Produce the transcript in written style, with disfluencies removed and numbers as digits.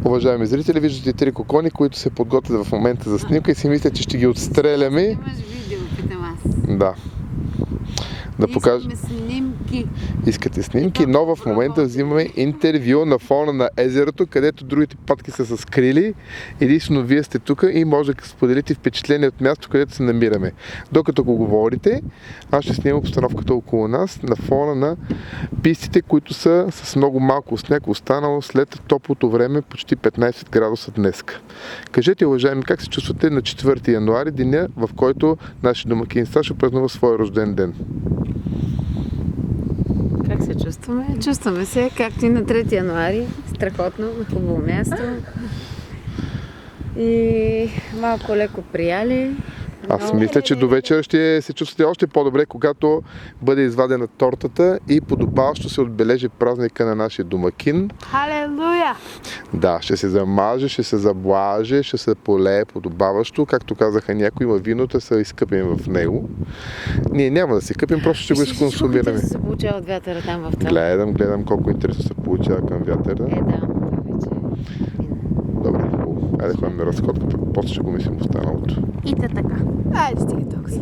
Уважаеми зрители, виждате 3 кокони, които се подготвят в момента за снимка и си мислят, че ще ги отстреляме. Имаш видео, питам аз. Да. Да покажа. Искаме снимки. Искате снимки, но в момента взимаме интервю на фона на езерото, където другите патки са се скрили. Единствено вие сте тук и може да споделите впечатление от място, където се намираме. Докато го говорите, аз ще снимам обстановката около нас на фона на пистите, които са с много малко сняг, останало след топлото време, почти 15 градуса днес. Кажете, уважаеми, как се чувствате на 4 януари, деня, в който нашия домакин Сашо празнува своя рожден ден? Как се чувстваме? Чувстваме се, както и на 3 януари. Страхотно, на хубаво място. И малко леко прияли. Аз мисля, че до вечера ще се чувствате още по-добре, когато бъде извадена тортата и подобаващо се отбележи празника на нашия домакин. Халелуя! Да, ще се замаже, ще се заблаже, ще се полее подобаващо. Както казаха някои, има виното, се изкъпим в него. Ние няма да се къпим, просто ще го изконсумираме. Ще се получава от вятъра там в това. Гледам колко интересно се получава към вятъра. Да, вече. Добре, хубаво. Айде ходим на разходка, пък после ще го мислим останалото. И така. Айде стига толкова.